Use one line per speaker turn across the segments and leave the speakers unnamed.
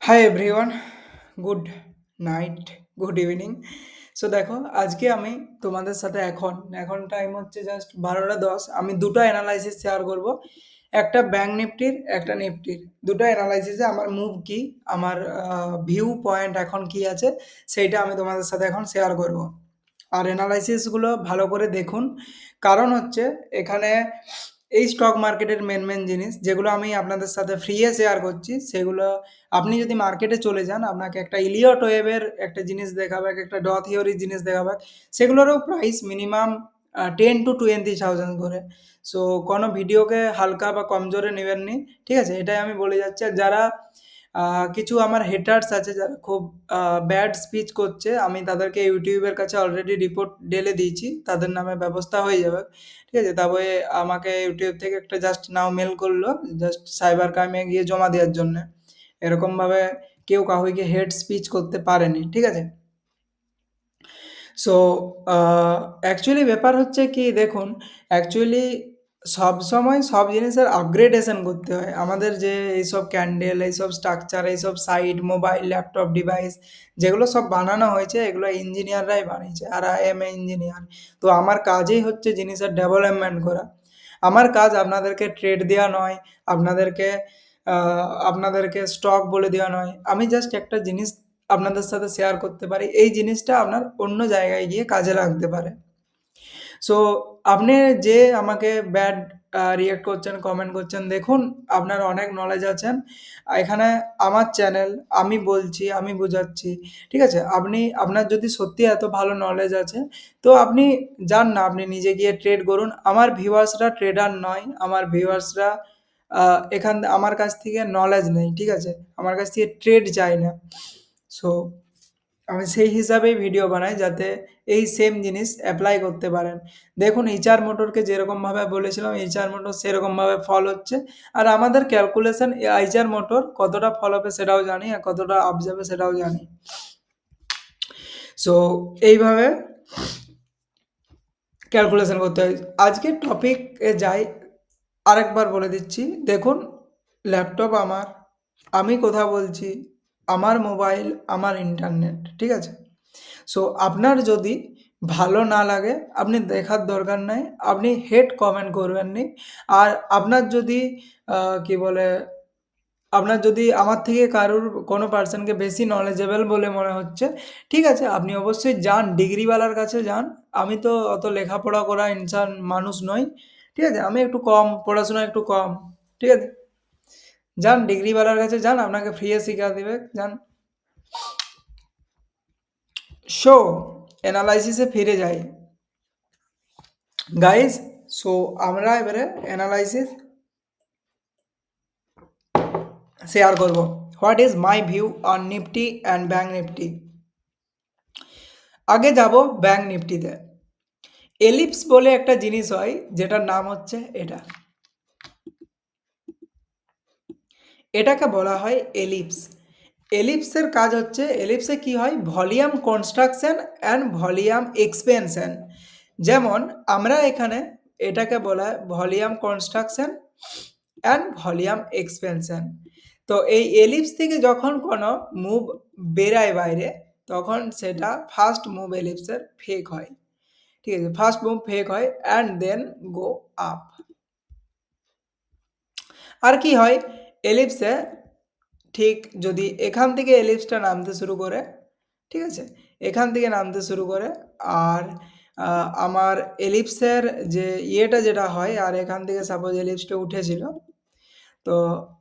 Hi everyone, good night, good evening. So দেখো, আজকে আমি তোমাদের সাথে এখন টাইম হচ্ছে জাস্ট 12টা 10। আমি দুটো অ্যানালাইসিস শেয়ার করব। একটা ব্যাঙ্ক নিফটির, একটা নিফটির। দুটো অ্যানালাইসিসে আমার মুভ কি, আমার ভিউ পয়েন্ট এখন কি আছে, সেইটা আমি তোমাদের সাথে এখন শেয়ার করব। আর অ্যানালাইসিসগুলো ভালো করে দেখুন। কারণ হচ্ছে এখানে এই স্টক মার্কেটের মেন জিনিস যেগুলো আমি আপনাদের সাথে ফ্রিয়ে শেয়ার করছি, সেগুলো আপনি যদি মার্কেটে চলে যান, আপনাকে একটা ইলিয়ট ওয়েভের একটা জিনিস দেখাবে, একটা ড থিওরির জিনিস দেখাবে। সেগুলোরও প্রাইস মিনিমাম 10 to 20,000 করে। সো কোনো ভিডিওকে হালকা বা কমজোরে নেবেন নি। ঠিক আছে? এটাই আমি বলে যাচ্ছি। আর যারা কিছু আমার হেটার্স আছে যারা খুব ব্যাড স্পিচ করছে, আমি তাদেরকে ইউটিউবের কাছে অলরেডি রিপোর্ট ঢেলে দিয়েছি। তাদের নামে ব্যবস্থা হয়ে যাবে। ঠিক আছে? তবে আমাকে ইউটিউব থেকে একটা জাস্ট নাও মেল করলো, জাস্ট সাইবার ক্রাইমে গিয়ে জমা দেওয়ার জন্যে। এরকমভাবে কেউ কাউকে হেট স্পিচ করতে পারেনি। ঠিক আছে? সো অ্যাকচুয়ালি ব্যাপার হচ্ছে কি দেখুন, অ্যাকচুয়ালি সবসময় সব জিনিসের আপগ্রেডেশন করতে হয়। আমাদের যে এইসব ক্যান্ডেল, এইসব স্ট্রাকচার, এইসব সাইট, মোবাইল, ল্যাপটপ ডিভাইস যেগুলো সব বানানো হয়েছে, এগুলো ইঞ্জিনিয়াররাই বানিয়েছে। আর আই এম এ ইঞ্জিনিয়ার। তো আমার কাজই হচ্ছে জিনিসের ডেভেলপমেন্ট করা। আমার কাজ আপনাদেরকে ট্রেড দেওয়া নয়, আপনাদেরকে আপনাদেরকে স্টক বলে দেওয়া নয়। আমি জাস্ট একটা জিনিস আপনাদের সাথে শেয়ার করতে পারি। এই জিনিসটা আপনার অন্য জায়গায় গিয়ে কাজে লাগতে পারে। সো আপনি যে আমাকে ব্যাড রিঅ্যাক্ট করছেন, কমেন্ট করছেন, দেখুন আপনার অনেক নলেজ আছেন। এখানে আমার চ্যানেল, আমি বলছি, আমি বোঝাচ্ছি। ঠিক আছে? আপনার যদি সত্যি এত ভালো নলেজ আছে, তো আপনি যান না, আপনি নিজে গিয়ে ট্রেড করুন। আমার ভিউয়ার্সরা ট্রেডার নয়। আমার ভিউয়ার্সরা আমার কাছ থেকে নলেজ নেয়। ঠিক আছে? আমার কাছ থেকে ট্রেড চায় না। সো আমি সেই হিসাবেই ভিডিও বানাই যাতে এই সেম জিনিস এপ্লাই করতে পারেন। দেখুন এইচআর মোটরকে যেরকমভাবে বলেছিলাম, এইচআর মোটর সেরকমভাবে ফল হচ্ছে। আর আমাদের ক্যালকুলেশন এইচআর মোটর কতটা ফল হবে সেটাও জানি, আর কতটা আপ যাবে সেটাও জানি। সো এইভাবে ক্যালকুলেশন করতে হয়। আজকের টপিকে যাই, আরেকবার বলে দিচ্ছি। দেখুন, ল্যাপটপ আমার, আমি কথা বলছি, আমার মোবাইল, আমার ইন্টারনেট। ঠিক আছে? সো আপনার যদি ভালো না লাগে, আপনি দেখার দরকার নাই। আপনি হেট কমেন্ট করবেন নি। আর আপনার যদি কি বলে, আপনার যদি আমার থেকে কারুর কোনো পার্সনকে বেশি নলেজেবল বলে মনে হচ্ছে, ঠিক আছে, আপনি অবশ্যই যান, ডিগ্রিওয়ালার কাছে যান। আমি তো অত লেখাপড়া করা মানুষ নই। ঠিক আছে? আমি একটু কম, পড়াশোনা একটু কম। ঠিক আছে? যান ডিগ্রিওয়ালার কাছে যান, আপনাকে ফ্রি এ শিখা দিবে, যান। সো এনালাইসিসে ফিরে যাই। গাইজ, সো আমরা এবারে অ্যানালাইসিস শেয়ার করব। What is my view on Nifty and bank Nifty. আগে যাব ব্যাঙ্ক নিফটিতে। এলিপস বলে একটা জিনিস হয়, যেটার নাম হচ্ছে এটা। এটাকে বলা হয় এলিপস। এলিপসের কাজ হচ্ছে, এলিপসে কি হয়, volume construction and volume expansion. যেমন আমরা এখানে এটাকে বলা হয় volume construction and volume expansion. তো এই এলিপস থেকে যখন কোনো মুভ বেরায় বাইরে, তখন সেটা ফার্স্ট মুভ এলিপসের ফেক হয়। ঠিক আছে? ফার্স্ট মুভ ফেক হয় অ্যান্ড দেন গো আপ। আর কি হয় এলিপসে, ঠিক যদি এখান থেকে এলিপসটা নামতে শুরু করে, ঠিক আছে? এখান থেকে নামতে শুরু করে, আর আমার এলিপসের যে ইয়েটা যেটা হয়, আর এখান থেকে সাপোজ এলিপসটা উঠেছিল। তো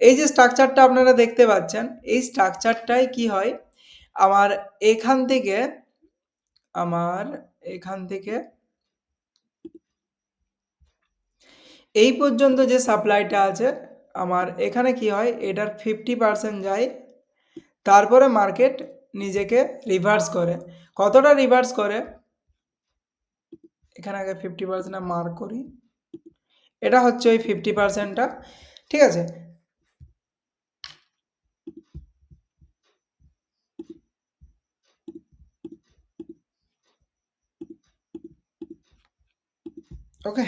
এই যে স্ট্রাকচারটা আপনারা দেখতে পাচ্ছেন, এই স্ট্রাকচারটাই কি হয়, আমার এখান থেকে আমার এখান থেকে এই পর্যন্ত যে সাপ্লাইটা আছে, আমার এখানে কি হয়, এটার 50% যায়। তারপরে মার্কেট নিজেকে রিভার্স করে। কতটা রিভার্স করে, এখানে আগে 50% মার্ক করি। এটা হচ্ছে ওই 50%টা। ঠিক আছে? ওকে,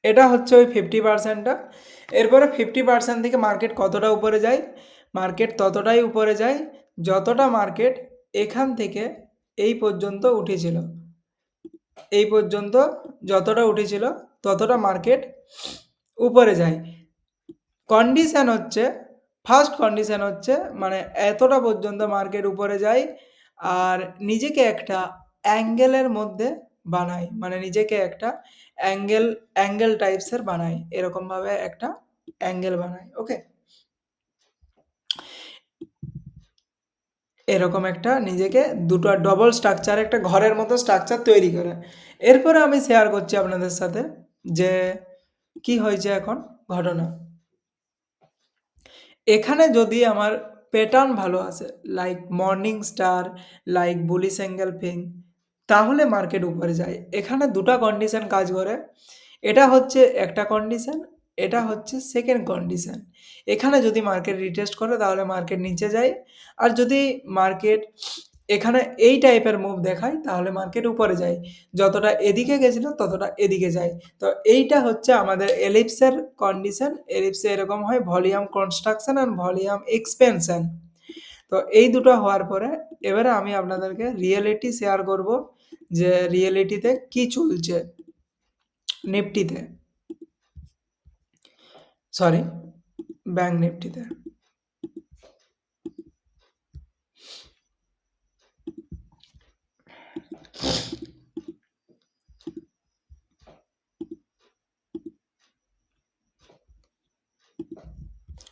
এটা হচ্ছে ওই 50%টা। এরপরে 50% থেকে মার্কেট কতটা উপরে যায়, মার্কেট ততটাই উপরে যায় যতটা মার্কেট এখান থেকে এই পর্যন্ত উঠেছিল। এই পর্যন্ত যতটা উঠেছিল ততটা মার্কেট উপরে যায়। কন্ডিশন হচ্ছে, ফার্স্ট কন্ডিশন হচ্ছে মানে এতটা পর্যন্ত মার্কেট উপরে যায় আর নিজেকে একটা অ্যাঙ্গেলের মধ্যে বানায়। মানে নিজেকে একটা অ্যাঙ্গেল টাইপসের বানায়। এরকমভাবে একটা অ্যাঙ্গেল বানায়। ওকে? এরকম একটা নিজেকে দুটো ডবল স্ট্রাকচার একটা ঘরের মতো স্ট্রাকচার তৈরি করে। এরপরে আমি শেয়ার করছি আপনাদের সাথে যে কি হয়েছে এখন ঘটনা। এখানে যদি আমার প্যাটার্ন ভালো আসে, like morning star, like bullish engulfing, তাহলে মার্কেট উপরে যায়। এখানে ২ টা কন্ডিশন কাজ করে। এটা হচ্ছে একটা কন্ডিশন, এটা হচ্ছে সেকেন্ড কন্ডিশন। এখানে যদি মার্কেট রিটেস্ট করে তাহলে মার্কেট নিচে যায়। আর যদি মার্কেট এখানে এই টাইপের মুভ দেখায় তাহলে মার্কেট উপরে যায়। যতটা এদিকে গেছিল ততটা এদিকে যায়। তো এইটা হচ্ছে আমাদের এলিপসের কন্ডিশন। এলিপসে এরকম হয় volume construction and volume expansion. তো এই দুটো হওয়ার পরে এবারে আমি আপনাদেরকে রিয়েলিটি শেয়ার করব যে রিয়েলিটিতে কি চলছে নিফটিতে। Sorry, bank নিফটিতে।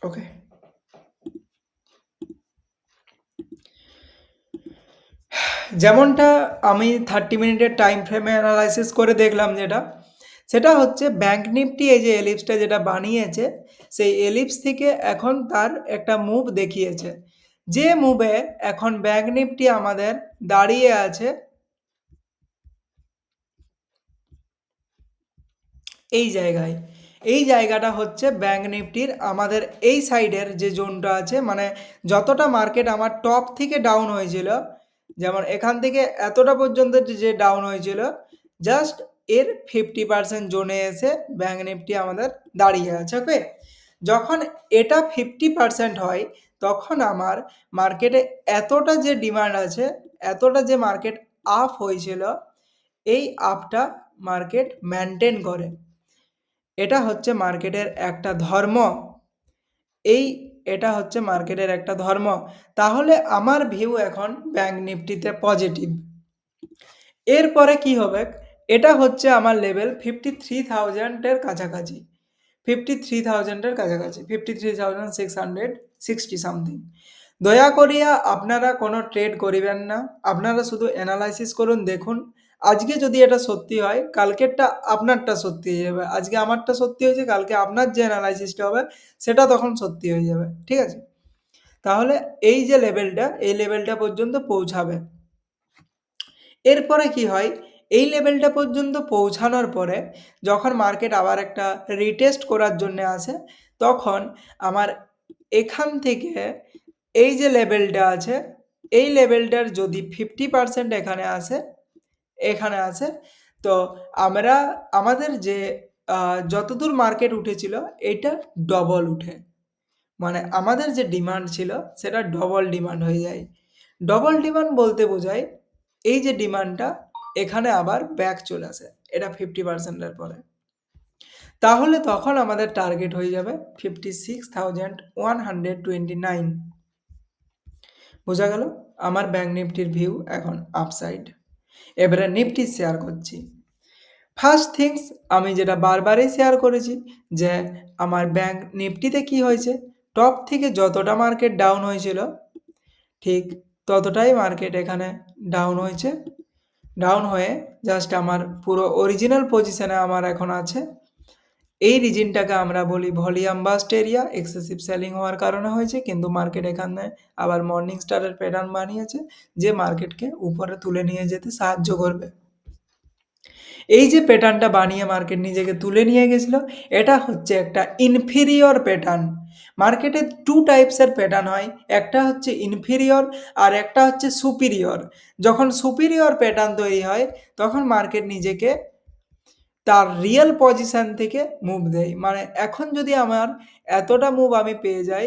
ওকে। যেমনটা আমি 30 মিনিটের টাইম ফ্রেমে অ্যানালাইসিস করে দেখলাম যেটা, সেটা হচ্ছে ব্যাংক নিফটি এই যে এলিপসটা যেটা বানিয়েছে, সেই এলিপস থেকে এখন তার একটা মুভ দেখিয়েছে। যে মুভে এখন ব্যাংক নিফটি আমাদের দাঁড়িয়ে আছে এই জায়গায়। এই জায়গাটা হচ্ছে ব্যাংক নিফটির আমাদের এই সাইডের যে জোনটা আছে, মানে যতটা মার্কেট আমার টপ থেকে ডাউন হয়েছিল, যেমন এখান থেকে এতটা পর্যন্ত যে ডাউন হয়েছিল, জাস্ট এর 50% জোনে এসে ব্যাংক নিফটি আমাদের দাঁড়িয়ে আছে। ওকে? যখন এটা 50% হয় তখন আমার মার্কেটে এতটা যে ডিমান্ড আছে, এতটা যে মার্কেট আপ হয়েছিল, এই আপটা মার্কেট মেইনটেইন করে। এটা হচ্ছে মার্কেটের একটা ধর্ম। এই এটা হচ্ছে মার্কেটের একটা ধর্ম। তাহলে আমার ভিউ এখন ব্যাংক নিফটিতে পজিটিভ। এরপরে কি হবে? এটা হচ্ছে আমার লেভেল 53,000 এর কাছাকাছি। 53,000 এর কাছাকাছি। 53,660 সামথিং। দয়া করিয়া আপনারা কোনো ট্রেড করিবেন না। আপনারা শুধু এনালাইসিস করুন, দেখুন। আজকে যদি এটা সত্যি হয়, কালকেরটা আপনারটা সত্যি হয়ে যাবে। আজকে আমারটা সত্যি হয়েছে, কালকে আপনার যে এনালাইসিসটা হবে সেটা তখন সত্যি হয়ে যাবে। ঠিক আছে? তাহলে এই যে লেভেলটা, এই লেভেলটা পর্যন্ত পৌঁছাবে। এরপরে কি হয়? এই লেভেলটা পর্যন্ত পৌঁছানোর পরে যখন মার্কেট আবার একটা রিটেস্ট করার জন্যে আসে, তখন আমার এখান থেকে এই যে লেভেলটা আছে, এই লেভেলটার যদি 50% এখানে আসে, তো আমরা আমাদের যে যতদূর মার্কেট উঠেছিল এইটা ডবল উঠে। মানে আমাদের যে ডিমান্ড ছিল সেটা ডবল ডিমান্ড হয়ে যায়। ডবল ডিমান্ড বলতে বোঝায় এই যে ডিমান্ডটা এখানে আবার ব্যাক চলে আসে। এটা 50% এর পরে। তাহলে তখন আমাদের টার্গেট হয়ে যাবে 56,129। বোঝা গেল? আমার ব্যাংক নিফটির ভিউ এখন আপসাইড। এবারে নিফটি শেয়ার করছি। ফার্স্ট থিংস আমি যেটা বারবারই শেয়ার করেছি যে আমার ব্যাংক নিফটিতে কি হয়েছে? টপ থেকে যতটা মার্কেট ডাউন হয়েছিল, ঠিক ততটাই মার্কেট এখানে ডাউন হয়েছে। ডাউন হয়ে জাস্ট আমার পুরো অরিজিনাল পজিশনে আমার এখন আছে। এই রিজনটাকে আমরা বলি volume bust area. Excessive selling হওয়ার কারণে হয়েছে, কিন্তু মার্কেট এখানে আবার মর্নিং স্টারের প্যাটার্ন বানিয়েছে যে মার্কেটকে উপরে তুলে নিয়ে যেতে সাহায্য করবে। এই যে প্যাটার্নটা বানিয়ে মার্কেট নিজেকে তুলে নিয়ে গেছিল, এটা হচ্ছে একটা ইনফিরিয়র প্যাটার্ন। মার্কেটে 2 টাইপসের প্যাটার্ন হয়। একটা হচ্ছে ইনফিরিয়র আর একটা হচ্ছে সুপিরিয়র। যখন সুপিরিয়র প্যাটার্ন তৈরি হয় তখন মার্কেট নিজেকে তার রিয়েল পজিশন থেকে মুভ দেয়। মানে এখন যদি আমার এতটা মুভ আমি পেয়ে যাই,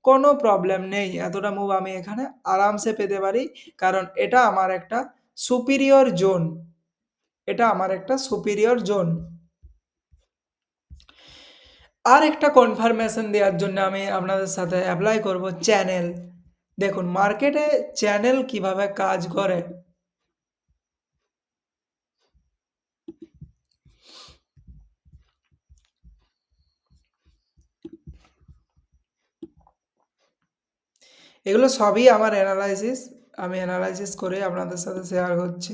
কোনো প্রবলেম নেই। এতটা মুভ আমি এখানে আরামসে পেতে পারি। কারণ এটা আমার একটা সুপিরিয়র জোন। এটা আমার একটা সুপিরিয়র জোন। আরেকটা কনফার্মেশন দেওয়ার জন্য আমি আপনাদের সাথে এপ্লাই করব চ্যানেল। দেখুন মার্কেটে চ্যানেল কিভাবে কাজ করে। এগুলো সবই আমার এনালাইসিস। আমি এনালাইসিস করে আপনাদের সাথে শেয়ার করছি।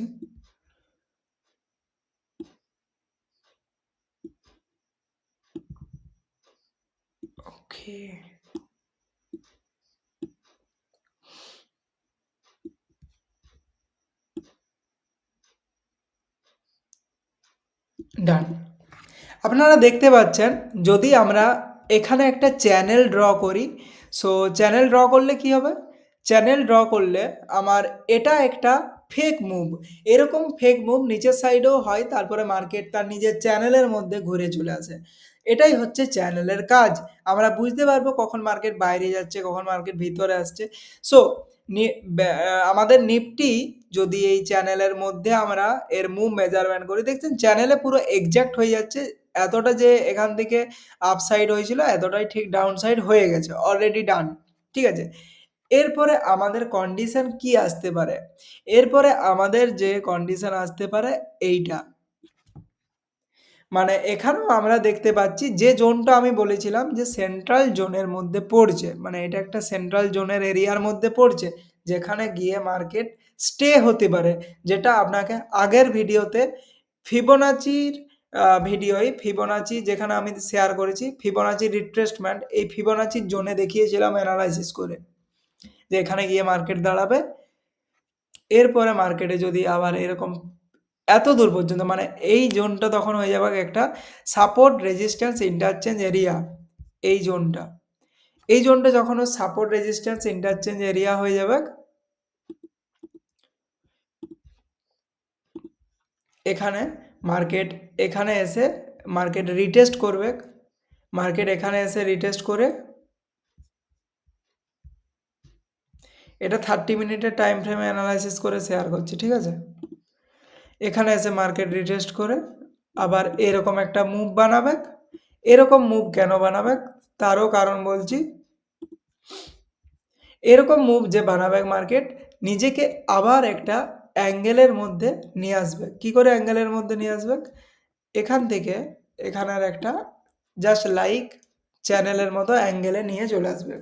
ওকে। ডান। আপনারা দেখতে পাচ্ছেন যদি আমরা এখানে একটা চ্যানেল ড্র করি, সো চ্যানেল ড্র করলে কি হবে? চ্যানেল ড্র করলে আমার এটা একটা ফেক মুভ। এরকম ফেক মুভ নিচের সাইডেও হয়, তারপরে মার্কেট তার নিজের চ্যানেলের মধ্যে ঘুরে চলে আসে। এটাই হচ্ছে চ্যানেলের কাজ। আমরা বুঝতে পারবো কখন মার্কেট বাইরে যাচ্ছে, কখন মার্কেট ভিতরে আসছে। সো নি ব্যা আমাদের নিফটি যদি এই চ্যানেলের মধ্যে আমরা এর মুভ মেজারমেন্ট করি, দেখছেন চ্যানেলে পুরো এক্সাক্ট হয়ে যাচ্ছে। এতটা যে এখান থেকে আপসাইড হয়েছিল, এতটাই ঠিক ডাউন সাইড হয়ে গেছে। Already done. ঠিক আছে? এরপরে আমাদের কন্ডিশন কি আসতে পারে? এরপরে আমাদের যে কন্ডিশন আসতে পারে এইটা। মানে এখানেও আমরা দেখতে পাচ্ছি যে জোনটা আমি বলেছিলাম যে সেন্ট্রাল জোনের মধ্যে পড়ছে। মানে এটা একটা সেন্ট্রাল জোনের এরিয়ার মধ্যে পড়ছে। যেখানে গিয়ে মার্কেট স্টে হতে পারে। যেটা আপনাকে আগের ভিডিওতে ফিবোনাচির ফিবোনাচি যেখানে আমি শেয়ার করেছি ফিবোনাচি রিট্রেসমেন্ট, এই ফিবোনাচির জোনে দেখিয়েছিলাম এনালাইসিস করে। যে এখানে গিয়ে মার্কেট দাঁড়াবে। এরপরে মার্কেটে যদি আবার এরকম এত দূর পর্যন্ত মানে এই জোনটা তখন হয়ে যাবে একটা সাপোর্ট রেজিস্ট্যান্স ইন্টারচেঞ্জ এরিয়া। এই জোনটা। এই জোনটা যখন ও সাপোর্ট রেজিস্ট্যান্স ইন্টারচেঞ্জ এরিয়া হয়ে যাবে, এখানে মার্কেট এখানে এসে মার্কেট রিটেস্ট করবে। মার্কেট এখানে এসে রিটেস্ট করে এটা 30 মিনিটের টাইম ফ্রেমে অ্যানালাইসিস করে শেয়ার করছি, ঠিক আছে? এখানে এসে মার্কেট রিটেস্ট করে আবার এরকম একটা মুভ বানাবে। এরকম মুভ কেন বানাবে তারও কারণ বলছি। এরকম মুভ যে বানাবে মার্কেট নিজেকে আবার একটা অ্যাঙ্গেলের মধ্যে নিয়ে আসবে। কি করে অ্যাঙ্গেলের মধ্যে নিয়ে আসবে? এখান থেকে এখানের একটা জাস্ট লাইক চ্যানেলের মতো অ্যাঙ্গেলে নিয়ে চলে আসবে।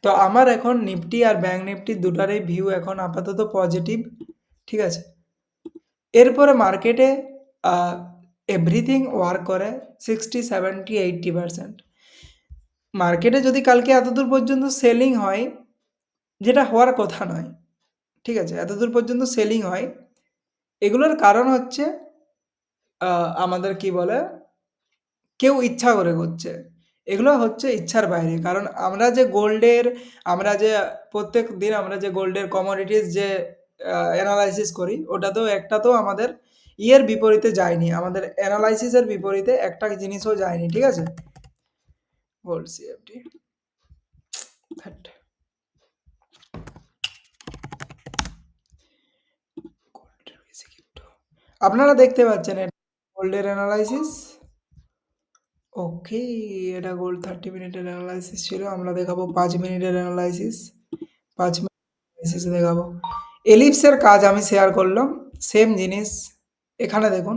তো আমার এখন নিফটি আর ব্যাঙ্ক নিফটি দুটারই ভিউ এখন আপাতত পজিটিভ, ঠিক আছে? এরপরে মার্কেটে এভরিথিং ওয়ার্ক করে 60, 70, 80%। মার্কেটে যদি কালকে এতদূর পর্যন্ত সেলিং হয়, যেটা হওয়ার কথা নয়, ঠিক আছে? এতদূর পর্যন্ত সেলিং হয়, এগুলোর কারণ হচ্ছে আমাদের কি বলে কেউ ইচ্ছা করে করছে। এগুলো হচ্ছে ইচ্ছার বাইরে। কারণ আমরা যে প্রত্যেকদিন আমরা যে গোল্ডের কমোডিটিস যে এনালাইসিস করি, ওটাতেও একটাতেও আমাদের ইয়ের বিপরীতে যায়নি। আমাদের এনালাইসিসের বিপরীতে একটা জিনিসও যায়নি, ঠিক আছে? গোল্ড সিএফডি ধ্যাট গোল্ডের বেশি ক্রিপ্টো। আপনারা দেখতে পাচ্ছেন এটা গোল্ডের এনালাইসিস। ওকে, এটা গোল্ড 30 মিনিটের অ্যানালাইসিস ছিল। আমরা দেখাবো 5 মিনিটের অ্যানালাইসিস। 5 মিনিট অ্যানালাইসিস দেখাবো। এলিপসের কাজ আমি শেয়ার করলাম। সেম জিনিস এখানে দেখুন।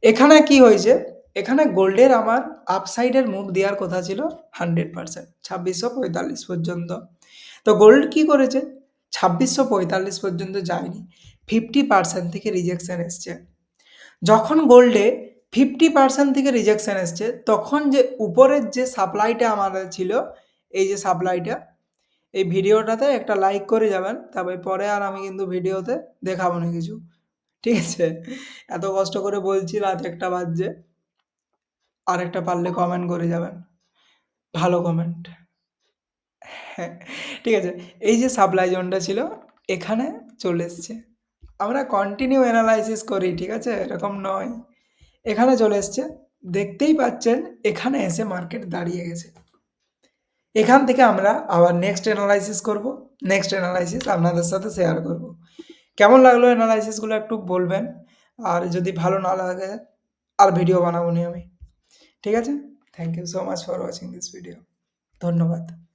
এখানে কি হয়েছে? এখানে গোল্ডের আমার আপসাইডের মুভ দেওয়ার কথা ছিল 100% 2645 পর্যন্ত। তো গোল্ড কি করেছে? 2645 পর্যন্ত যায়নি। 50% থেকে রিজেকশন এসছে। যখন গোল্ডে 50% থেকে রিজেকশন এসছে, তখন যে উপরের যে সাপ্লাইটা আমাদের ছিল, এই যে সাপ্লাইটা, এই ভিডিওটাতে একটা লাইক করে যাবেন। তারপরে পরে আর আমি কিন্তু ভিডিওতে দেখাবো না কিছু। ঠিক আছে? এত কষ্ট করে বলছি রাত ১টা বাজছে। আরেকটা পারলে কমেন্ট করে যাবেন। ভালো কমেন্ট। হ্যাঁ, ঠিক আছে? এই যে সাপ্লাই জোনটা ছিল, এখানে চলে এসছে। আমরা কন্টিনিউ এনালাইসিস করি, ঠিক আছে? এরকম নয়। এখানে চলে এসছে। দেখতেই পাচ্ছেন এখানে এসে মার্কেট দাঁড়িয়ে গেছে। এখান থেকে আমরা আবার নেক্সট এনালাইসিস করব। নেক্সট এনালাইসিস আপনাদের সাথে শেয়ার করব। কেমন লাগলো এনালাইসিস গুলো একটু বলবেন। আর যদি ভালো না লাগে আর ভিডিও বানাবো নি আমি। ঠিক আছে? Thank you so much for watching this video. ধন্যবাদ।